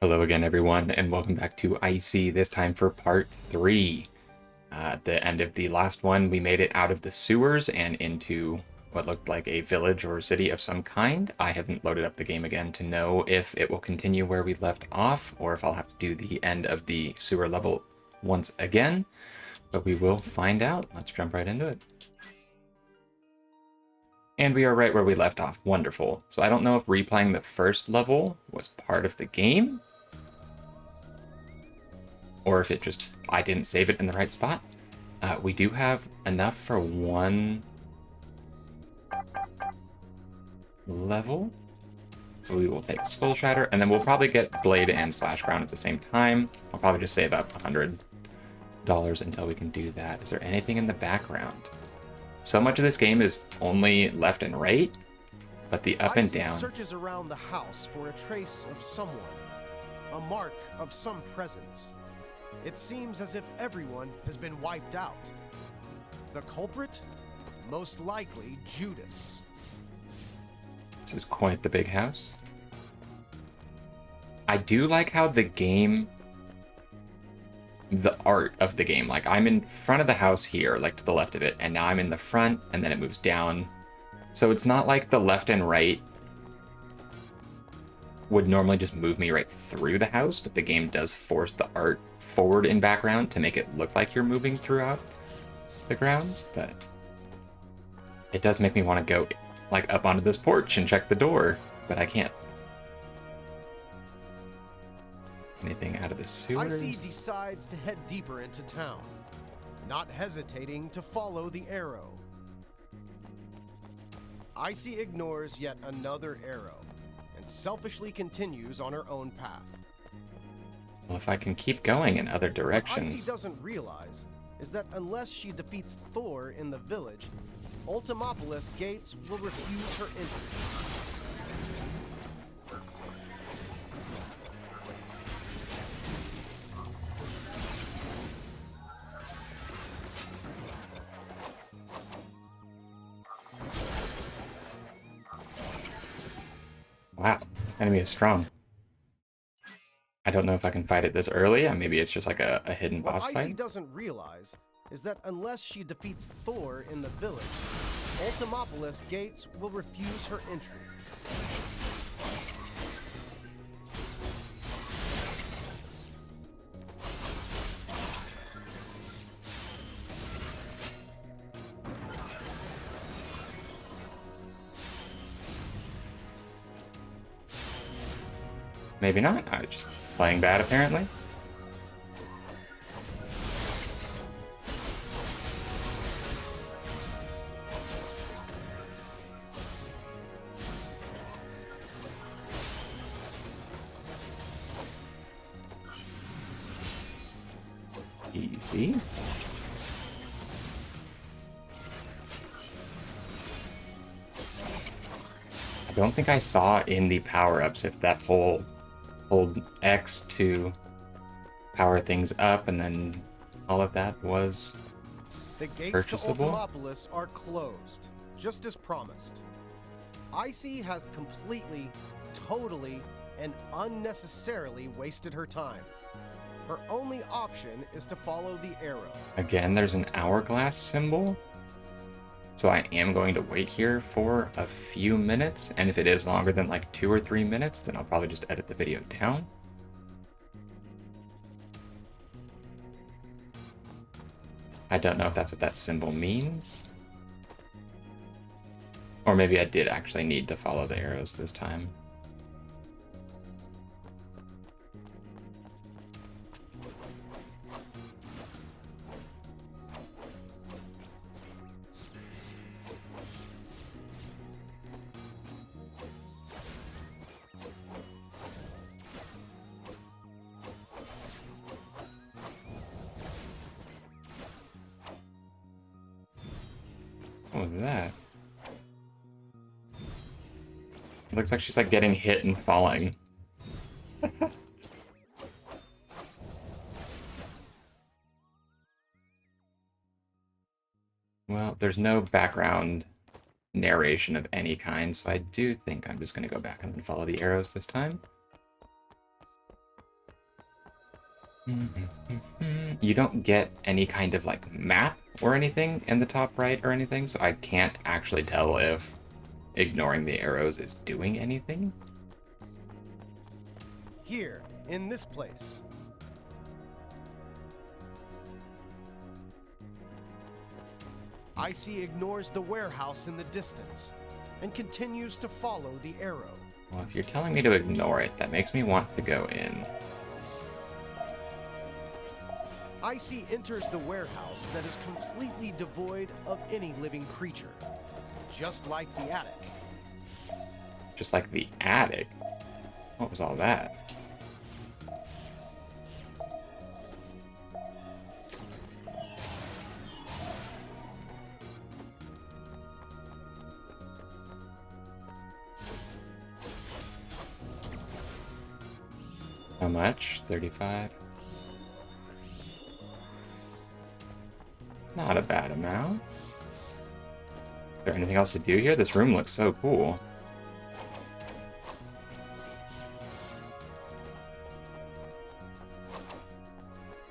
Hello again, everyone, and welcome back to ICEY, this time for part 3. At the end of the last one, we made it out of the sewers and into what looked like a village or city of some kind. I haven't loaded up the game again to know if it will continue where we left off, or if I'll have to do the end of the sewer level once again, but we will find out. Let's jump right into it. And we are right where we left off. Wonderful. So I don't know if replaying the first level was part of the game, or if it just, I didn't save it in the right spot. We do have enough for one level, so we will take Skull Shatter, and then we'll probably get Blade and Slash Ground at the same time. I'll probably just save up $100 until we can do that. Is there anything in the background? So much of this game is only left and right, but the up and down... searches around the house for a trace of someone, a mark of some presence. It seems as if everyone has been wiped out. The culprit? Most likely Judas. This is quite the big house. I do like how the game, the art of the game, like I'm in front of the house here, like to the left of it, and now I'm in the front, and then it moves down. So it's not like the left and right would normally just move me right through the house, but the game does force the art forward in background to make it look like you're moving throughout the grounds, but it does make me want to go like up onto this porch and check the door, but I can't. Anything out of the sewers? ICEY decides to head deeper into town, not hesitating to follow the arrow. ICEY ignores yet another arrow and selfishly continues on her own path. Well, if I can keep going in other What directions... ICEY doesn't realize is that unless she defeats Thor in the village, Ultimopolis gates will refuse her entry. Wow, enemy is strong. I don't know if I can fight it this early, and maybe it's just like a hidden boss What ICEY fight. doesn't realize is that unless she defeats Thor in the village, Ultimopolis gates will refuse her entry. Maybe not. I'm just playing bad, apparently. Easy. I don't think I saw in the power-ups if that hold X to power things up, and then all of that was The gates purchasable. to Ultimopolis are closed, just as promised. ICEY has completely, totally, and unnecessarily wasted her time. Her only option is to follow the arrow. Again, there's an hourglass symbol. So I am going to wait here for a few minutes, and if it is longer than like 2 or 3 minutes, then I'll probably just edit the video down. I don't know if that's what that symbol means. Or maybe I did actually need to follow the arrows this time. What was that? It looks like she's like getting hit and falling. Well, there's no background narration of any kind, so I do think I'm just going to go back and then follow the arrows this time. You don't get any kind of like map or anything in the top right or anything, so I can't actually tell if ignoring the arrows is doing anything. Here, in this place. ICEY ignores the warehouse in the distance and continues to follow the arrow. Well, if you're telling me to ignore it, that makes me want to go in. ICEY enters the warehouse that is completely devoid of any living creature, just like the attic. Just like the attic? What was all that? How much? 35? Not a bad amount. Is there anything else to do here? This room looks so cool.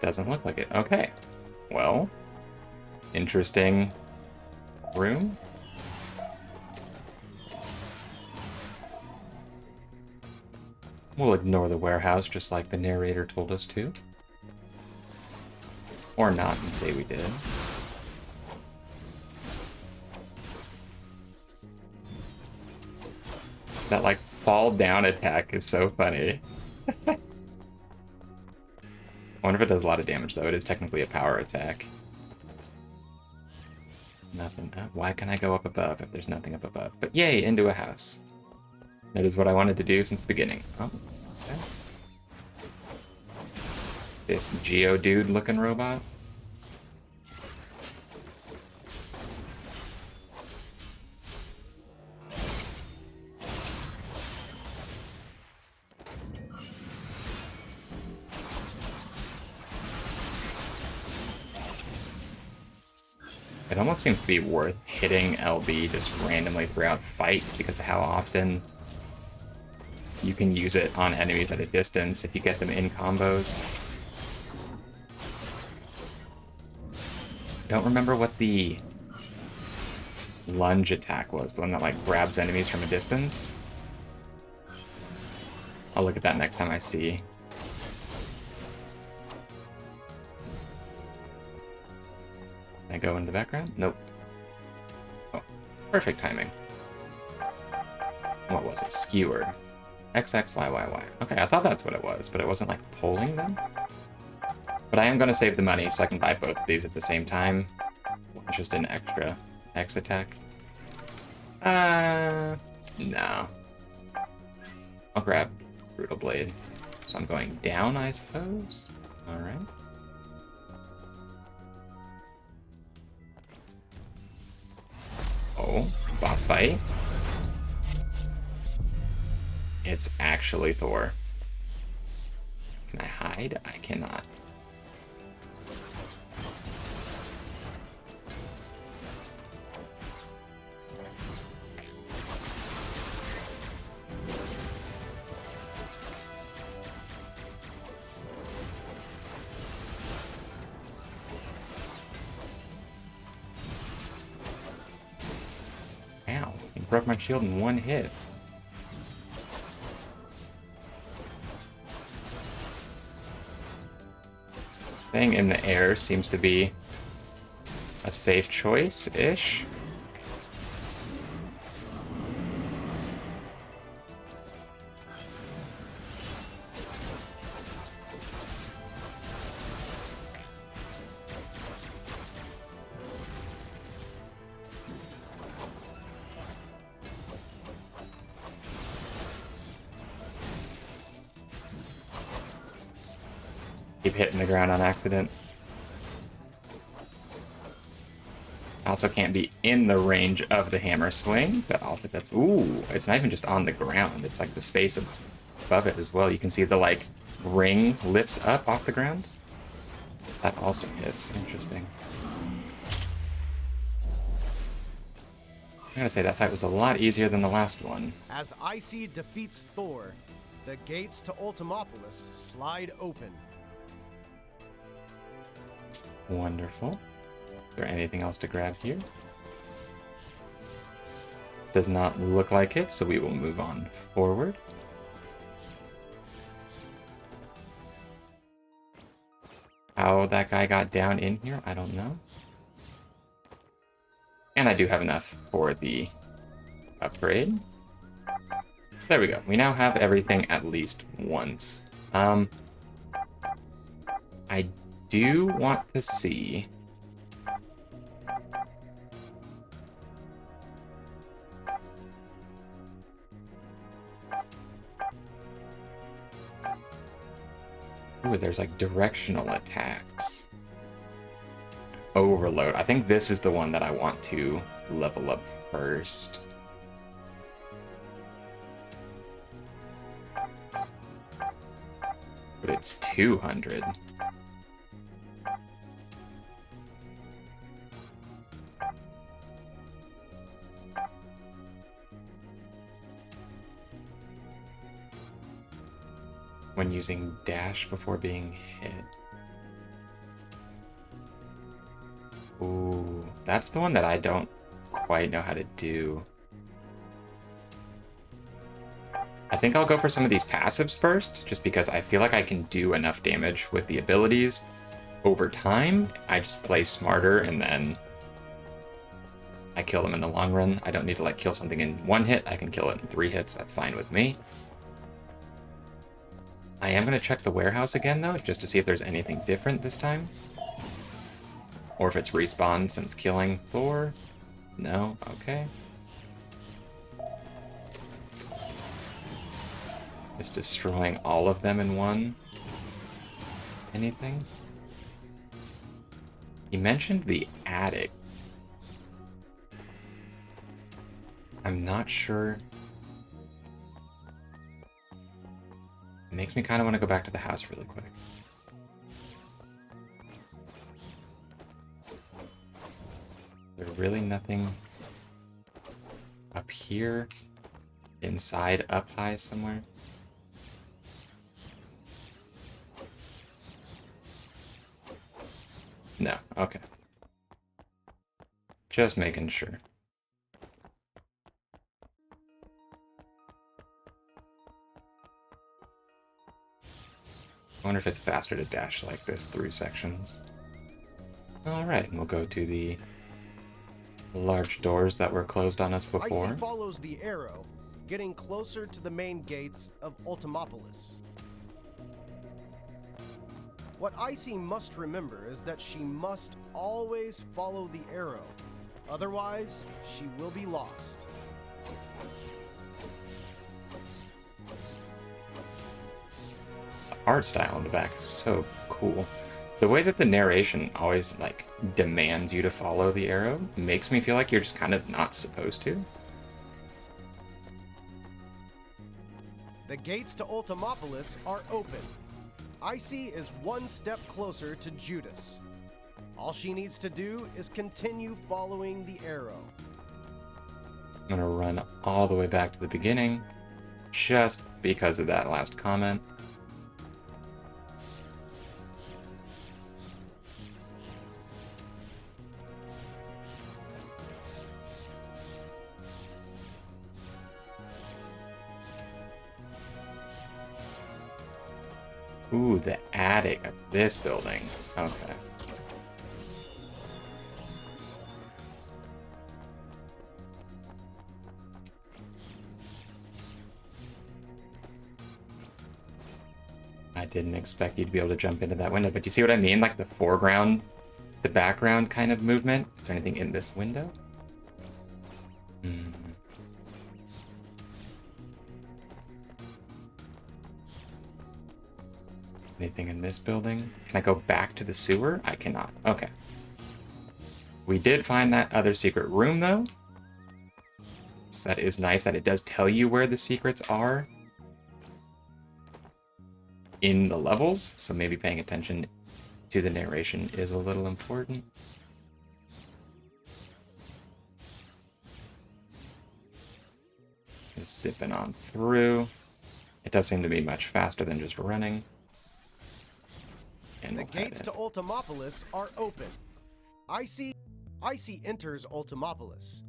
Doesn't look like it. Okay. Well, interesting room. We'll ignore the warehouse just like the narrator told us to. Or not and say we did. That, like, fall down attack is so funny. I wonder if it does a lot of damage, though. It is technically a power attack. Nothing. Why can I go up above if there's nothing up above? But yay, into a house. That is what I wanted to do since the beginning. Oh, okay. This Geodude looking robot. It almost seems to be worth hitting LB just randomly throughout fights because of how often you can use it on enemies at a distance if you get them in combos. I don't remember what the lunge attack was, the one that like grabs enemies from a distance. I'll look at that next time I see. Can I go in the background? Nope. Oh, perfect timing. What was it? Skewer. XXYYY. Okay, I thought that's what it was, but it wasn't like pulling them. But I am going to save the money so I can buy both of these at the same time. It's just an extra X attack. No. I'll grab Brutal Blade. So I'm going down, I suppose. Alright. Oh, boss fight. It's actually Thor. Can I hide? I cannot. Ow, he broke my shield in one hit. Staying in the air seems to be a safe choice-ish. Keep hitting the ground on accident. Also can't be in the range of the hammer swing, but also that's... Ooh, it's not even just on the ground. It's like the space above it as well. You can see the, like, ring lifts up off the ground. That also hits. Interesting. I gotta say, that fight was a lot easier than the last one. As ICEY defeats Thor, the gates to Ultimopolis slide open. Wonderful. Is there anything else to grab here? Does not look like it, so we will move on forward. How that guy got down in here, I don't know. And I do have enough for the upgrade. There we go. We now have everything at least once. I do want to see... Ooh, there's like directional attacks. Overload. I think this is the one that I want to level up first. But it's 200. When using dash before being hit. Ooh, that's the one that I don't quite know how to do. I think I'll go for some of these passives first, just because I feel like I can do enough damage with the abilities. Over time, I just play smarter and then I kill them in the long run. I don't need to like kill something in 1 hit. I can kill it in 3 hits. That's fine with me. I am going to check the warehouse again, though, just to see if there's anything different this time. Or if it's respawn since killing Thor. No? Okay. It's destroying all of them in one. Anything? He mentioned the attic. I'm not sure. It makes me kind of want to go back to the house really quick. There's really nothing up here, inside, up high somewhere. No, okay. Just making sure. I wonder if it's faster to dash like this through sections. Alright, we'll go to the large doors that were closed on us before. ICEY follows the arrow, getting closer to the main gates of Ultimopolis. What ICEY must remember is that she must always follow the arrow. Otherwise, she will be lost. The art style in the back is so cool. The way that the narration always, like, demands you to follow the arrow makes me feel like you're just kind of not supposed to. The gates to Ultimopolis are open. ICEY is one step closer to Judas. All she needs to do is continue following the arrow. I'm gonna run all the way back to the beginning, just because of that last comment. Ooh, the attic of this building. Okay. I didn't expect you to be able to jump into that window, but you see what I mean? Like the foreground, the background kind of movement. Is there anything in this window? Anything in this building? Can I go back to the sewer? I cannot. Okay. We did find that other secret room, though. So that is nice that it does tell you where the secrets are in the levels. So maybe paying attention to the narration is a little important. Just zipping on through. It does seem to be much faster than just running. And The we'll head gates in. to Ultimopolis are open. ICEY enters Ultimopolis,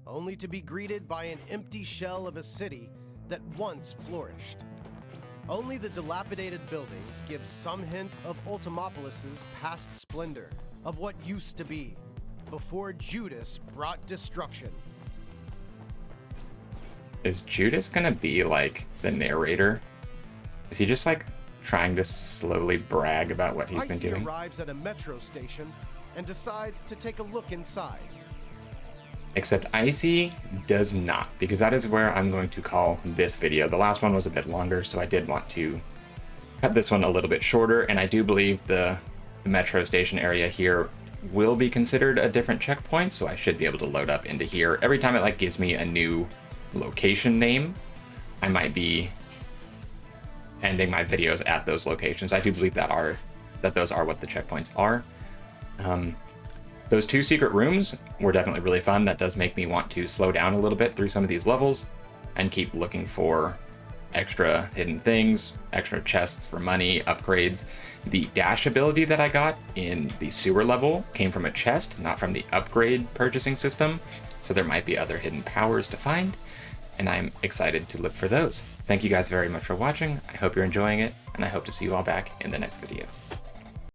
only to be greeted by an empty shell of a city that once flourished. Only the dilapidated buildings give some hint of Ultimopolis's past splendor, of what used to be, before Judas brought destruction. Is Judas gonna be like the narrator? Is he just like trying to slowly brag about what he's been ICEY doing? arrives at a metro station and decides to take a look inside. Except ICEY does not, because that is where I'm going to call this video. The last one was a bit longer, so I did want to cut this one a little bit shorter, and I do believe the metro station area here will be considered a different checkpoint, so I should be able to load up into here. Every time it like gives me a new location name, I might be ending my videos at those locations. I do believe that those are what the checkpoints are. Those 2 secret rooms were definitely really fun. That does make me want to slow down a little bit through some of these levels and keep looking for extra hidden things, extra chests for money, upgrades. The dash ability that I got in the sewer level came from a chest, not from the upgrade purchasing system. So there might be other hidden powers to find, and I'm excited to look for those. Thank you guys very much for watching. I hope you're enjoying it, and I hope to see you all back in the next video.